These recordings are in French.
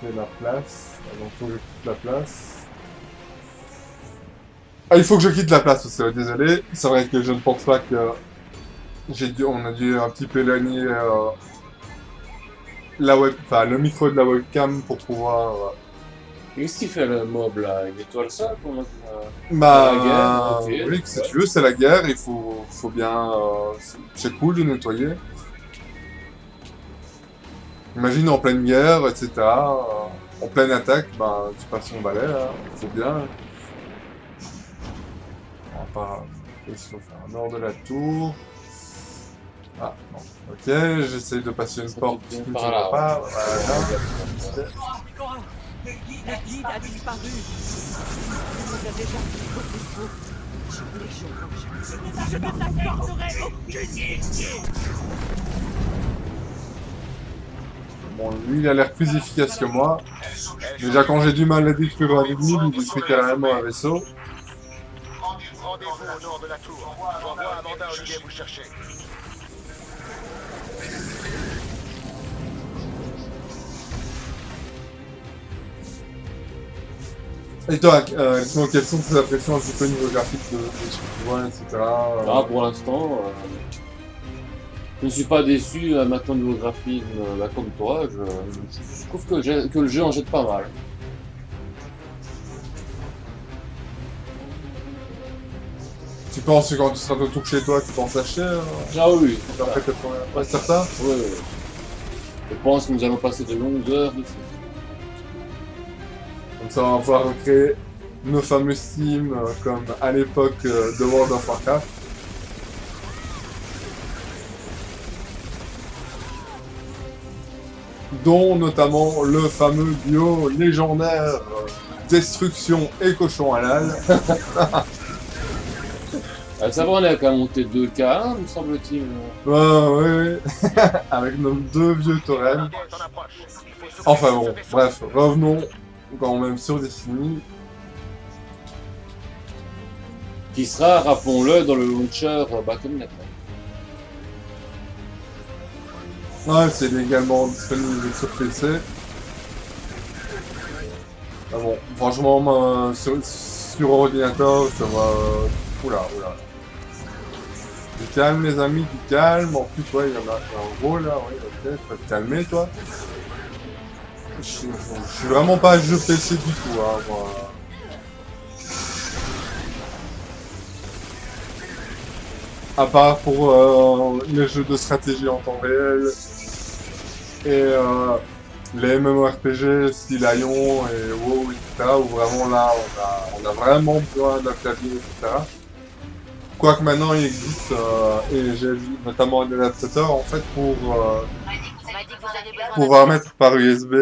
quitter la place. Donc, faut que je quitte la place. Ah, il faut que je quitte la place aussi, désolé. C'est vrai que je ne pense pas que on a dû un petit peu éloigner enfin, le micro de la webcam pour pouvoir. Qu'est-ce qu'il fait le mob là? Il nettoie le sol pendant la guerre? Bah, Ok, oui, si ouais. tu veux, c'est la guerre, il faut bien. C'est cool de nettoyer. Imagine en pleine guerre, etc. En pleine attaque, bah, tu passes ton balai, là. C'est bien. On va pas. Qu'est-ce qu'il faut faire? Nord de la tour. Ah, non. Ok, j'essaye de passer une Ça porte vient qui ne par s'ouvre là, ouais. pas. Voilà. Le guide a disparu. Il nous a déjà pris au défaut. Les gens je ne t'accorderai aucune issue. Bon, lui, il a l'air plus efficace que moi. Déjà, quand j'ai du mal à détruire un ennemi, il détruit carrément un vaisseau. Rendez-vous au nord de la tour. J'envoie Amanda Olivier vous chercher. Et toi, sinon, quelles sont tes impressions un petit peu au niveau graphique de ce que tu vois, etc. Ah, pour l'instant, je ne suis pas déçu maintenant niveau graphisme comme toi. Je trouve que le jeu en jette pas mal. Tu penses que quand tu seras de retour chez toi, tu penses lâcher Ah oui, après tes premières... Ouais, c'est certain. oui, oui. Je pense que nous allons passer de longues heures dessus. Comme ça, on va pouvoir recréer nos fameux teams comme à l'époque de World of Warcraft. Dont notamment le fameux duo légendaire Destruction et Cochon Halal. Ça va, on est qu'à monter 2K1, me semble-t-il. Ouais. Avec nos deux vieux taurennes. Enfin bon, bref, revenons quand même sur Destiny. Qui sera, rappelons-le, dans le launcher Battle.net. Ouais, c'est également disponible sur PC. Ah bon, franchement, sur ordinateur, ça va... Oula. Du calme, les amis, du calme. En plus, ouais, il y en a un gros là, ouais, ok, faut te calmer, toi. Je suis vraiment pas jeu PC du tout, hein, moi. À part pour les jeux de stratégie en temps réel et les MMORPG style Aion et WoW, etc. où vraiment là, on a vraiment besoin d'un clavier, etc. Quoique maintenant il existe, et j'ai vu notamment un adaptateur en fait pour pouvoir mettre par USB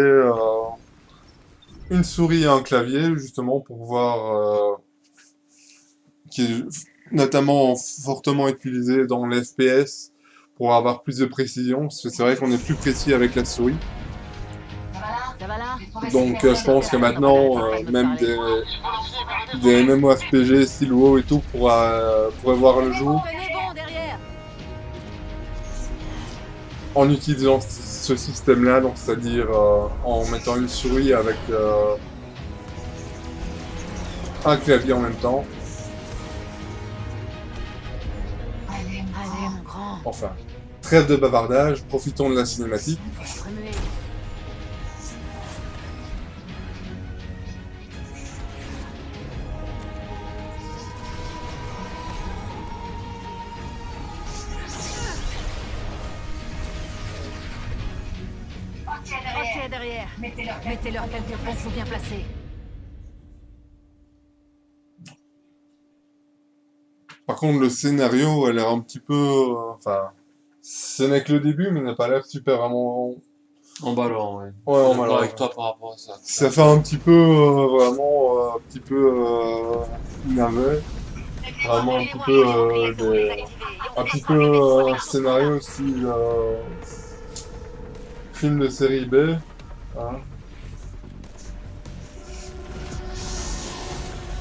une souris et un clavier justement pour pouvoir qui est notamment fortement utilisé dans les FPS pour avoir plus de précision, parce que c'est vrai qu'on est plus précis avec la souris. Donc je pense que maintenant, même des MMORPG style WoW et tout pourraient voir le jour en utilisant ce système-là, donc c'est-à-dire en mettant une souris avec un clavier en même temps. Enfin, trêve de bavardage, profitons de la cinématique. Ok, derrière. Mettez-leur quelques pompes bien placés. Par contre, le scénario a l'air un petit peu... enfin, ce n'est que le début, mais n'a pas l'air super vraiment... Emballant, ouais. Ouais, Je suis emballant, d'accord avec ouais. toi par rapport à ça. Ça fait un petit peu, vraiment, un petit peu navet. Vraiment un petit peu, un petit peu scénario style film de série B. Hein.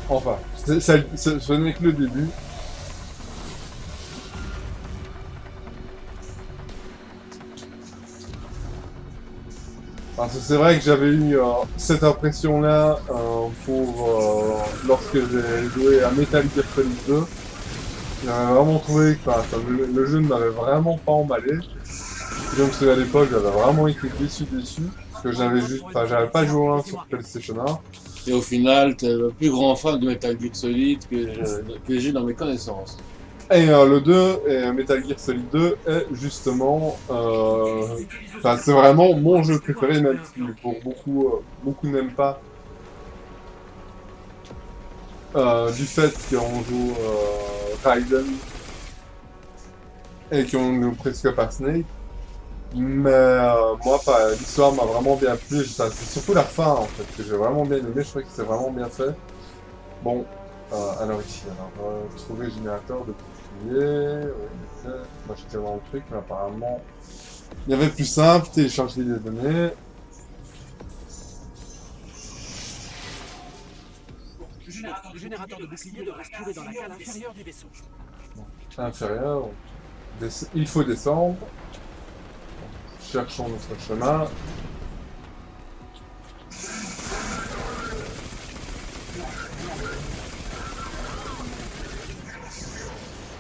Enfin, ce n'est que le début. Parce que c'est vrai que j'avais eu cette impression-là lorsque j'ai joué à Metal Gear Solid 2. J'avais vraiment trouvé que le jeu ne m'avait vraiment pas emballé. Donc à l'époque, j'avais vraiment été déçu. Parce que j'avais pas joué au 1 sur PlayStation 1. Et au final, t'es le plus grand fan de Metal Gear Solid que j'ai dans mes connaissances. Et le 2, et Metal Gear Solid 2, est justement... c'est vraiment mon jeu préféré, même si pour beaucoup n'aiment pas. Du fait qu'on joue Raiden et qu'on joue presque pas Snake. Mais moi, l'histoire m'a vraiment bien plu. C'est surtout la fin, en fait, que j'ai vraiment bien aimé. Je trouvais que c'est vraiment bien fait. Bon, alors ici, trouver le générateur de bouclier. Oui, moi, j'étais dans le truc, mais apparemment, il y avait plus simple, télécharger les données. Le générateur de bouclier devrait se trouver dans la cale inférieure du vaisseau. Inférieur. Il faut descendre. Cherchons notre chemin.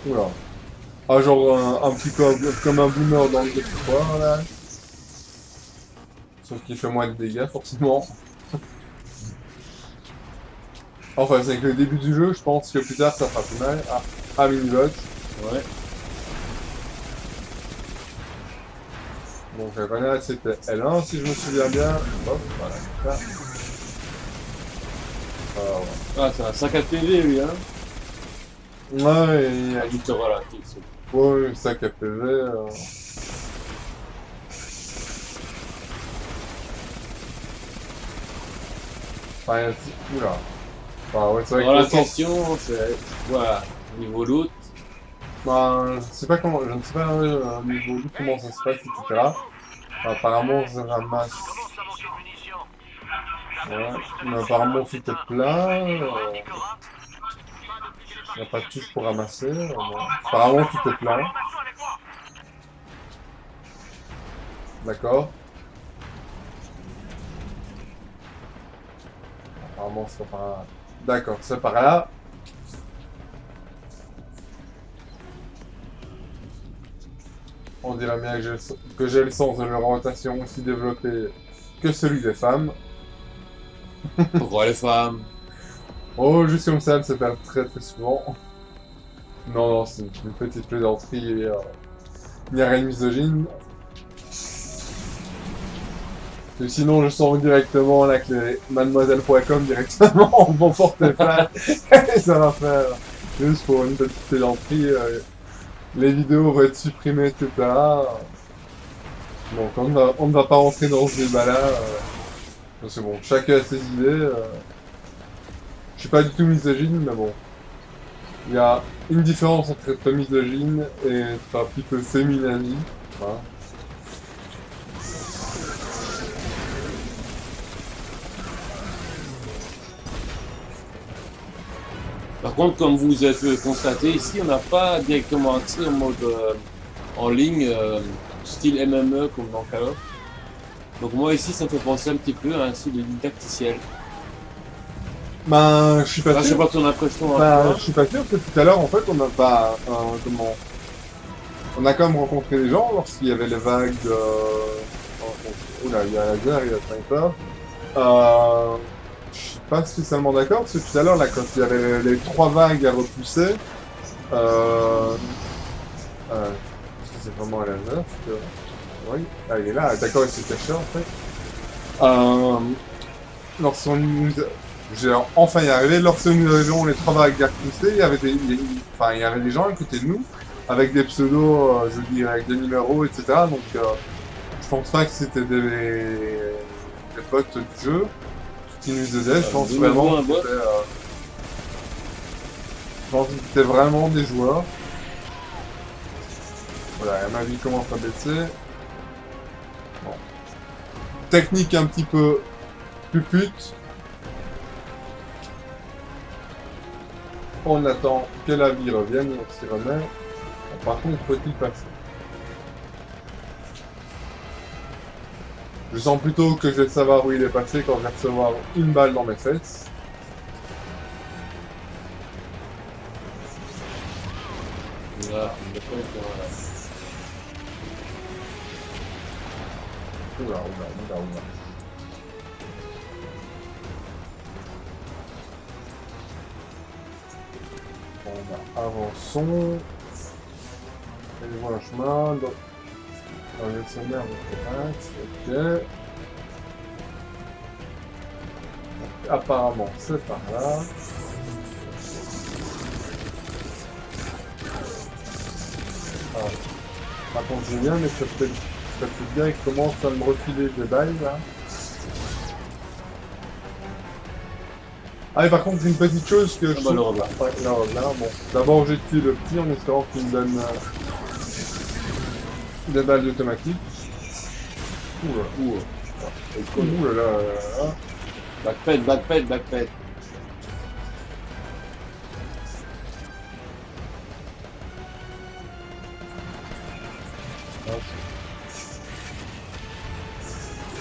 Oula. Ah, genre un petit peu comme un boomer dans le jeu de pouvoir, là. Sauf qu'il fait moins de dégâts, forcément. Enfin, c'est que le début du jeu, je pense que plus tard ça fera plus mal. Ah, Minibot. Ouais. Donc la grenade c'était L1 si je me souviens bien. Hop, voilà. Ah, c'est un sac à PV, lui, hein. Ouais, il y a Du terreau relatif, c'est ouais, sac à PV. Enfin, oula. Ah ouais, c'est vrai alors, que la le sens- question, c'est... Voilà, niveau loot. je ne sais pas comment, au niveau du comment ça se passe, etc. Apparemment, je ramasse. Ouais, mais apparemment, tout est plein. Il n'y a pas de touche pour ramasser. Bon. Apparemment, tout est plein. D'accord. Apparemment, c'est par là. D'accord, c'est par là. On dirait bien que j'ai le sens de l'orientation aussi développé que celui des femmes. Pourquoi les femmes? Oh, juste comme ça, elle se perd très très souvent. Non, c'est une petite plaisanterie. Il n'y a rien de misogyne. Et sinon, je sors directement là que mademoiselle.com directement en bon portefeuille. Et ça va faire juste pour une petite plaisanterie. Les vidéos vont être supprimées, etc. Donc on ne va pas rentrer dans ce débat-là. C'est bon, chacun a ses idées. Je suis pas du tout misogyne, mais bon. Il y a une différence entre être misogyne et être un petit peu féminazi. Voilà. Par contre, comme vous avez constaté ici, on n'a pas directement accès au mode en ligne, style MME comme dans Call of. Donc moi ici, ça me fait penser un petit peu à un style de didacticiel. Ben, je suis pas Enfin, je sais sûr. pas ton impression. à Ben, toi. je suis pas sûr parce que tout à l'heure, en fait, on n'a pas... On a quand même rencontré des gens lorsqu'il y avait les vagues de... Oula, il y a la guerre, il y a le sniper. Je suis pas spécialement d'accord parce que tout à l'heure, là, quand il y avait les 3 vagues à repousser... Est-ce que c'est vraiment un laser que... Oui, ah, il est là, d'accord, il s'est caché en fait. Lorsqu'on nous... J'ai enfin y arrivé, lorsque nous avions les 3 vagues à repousser, il y avait des gens à côté de nous, avec des pseudos, je veux dire, avec des numéros, etc. Donc, je pense pas que c'était des bots du jeu qui nous aidaient, je pense vraiment que c'était vraiment des joueurs. Voilà, ma vie commence à baisser. Bon. Technique un petit peu plus pute. On attend que la vie revienne, on s'y remet. Bon, par contre, faut-il passer? Je sens plutôt que je vais savoir où il est passé quand je vais recevoir une balle dans mes fesses. Là, on est pas Oula, oula, oula, oula. Bon, bah, avançons. Allez voir le chemin. Dans le sommaire de axe. Ok. Donc, apparemment, c'est par là. Ah. Par contre, j'ai bien, mais ça fait bien qu'il commence à me refiler des balles là. Ah et par contre une petite chose que je bah, le trouve... Ouais, là, bon. D'abord j'ai tué le petit en espérant qu'il me donne des balles automatique. Ouh là là. Backped, backped, backped.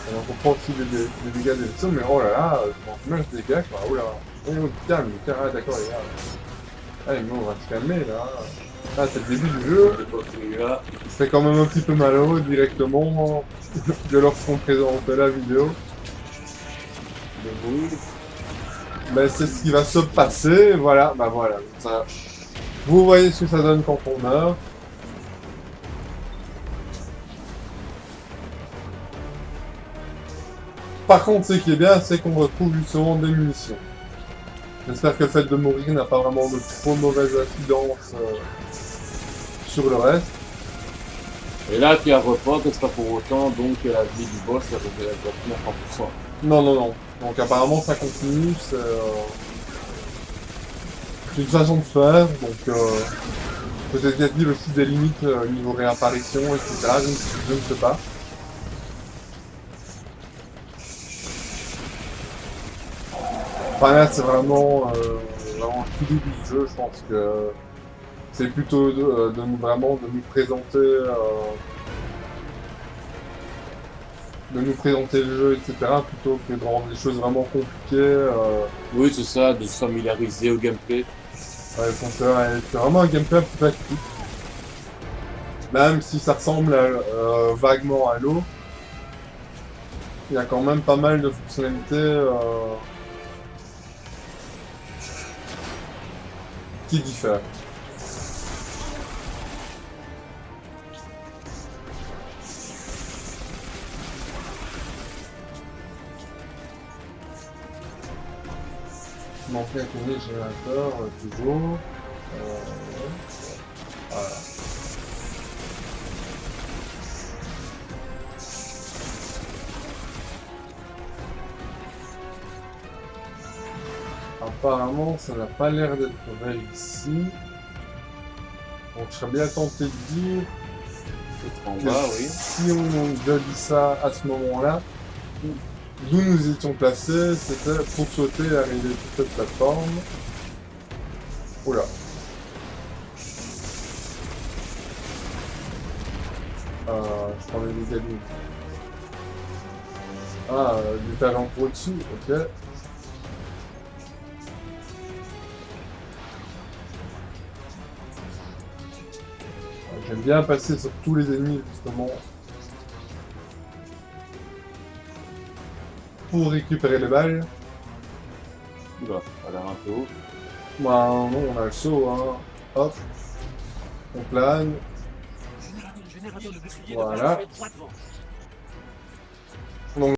On comprend aussi les dégâts des vaisseaux, mais oh là là, je mange des dégâts quoi, oh là. Oh calme, ah d'accord les gars. Ah mais on va se calmer là. Ah c'est le début du jeu. C'est quand même un petit peu malheureux directement de lorsqu'on présente la vidéo. Mais c'est ce qui va se passer, voilà, bah voilà. Ça, vous voyez ce que ça donne quand on meurt. Par contre, ce qui est bien, c'est qu'on retrouve justement des munitions. J'espère que le fait de mourir n'a pas vraiment de trop mauvaise incidence sur le reste. Et là, tu as report, que c'est pas pour autant, donc la vie du boss, elle va tenir 100%. Non, non, non. Donc apparemment, ça continue, c'est une façon de faire, donc peut-être y a-t-il aussi des limites niveau réapparition, etc. Je ne sais pas. Enfin là c'est vraiment le tout début du jeu, je pense que c'est plutôt de nous présenter le jeu, etc. plutôt que de rendre les choses vraiment compliquées. Oui c'est ça, de se familiariser au gameplay. Ouais, c'est vraiment un gameplay un peu facile. Même si ça ressemble vaguement à l'eau, il y a quand même pas mal de fonctionnalités qui diffèrent. Donc là, tourner le générateur, toujours. Voilà. Apparemment, ça n'a pas l'air d'être réussi. Donc, je serais bien tenté de dire En que bas, oui. si on a dit ça à ce moment-là, d'où nous étions placés, c'était pour sauter et arriver sur cette plateforme. Oula. Je prends les dégâts. Ah, des talents au-dessus, ok. J'aime bien passer sur tous les ennemis, justement, pour récupérer les balles. Oula, ça a l'air un peu haut. Bah non, on a le saut, hein. Hop. On plane. Générateur de bouclier Voilà. de droit devant.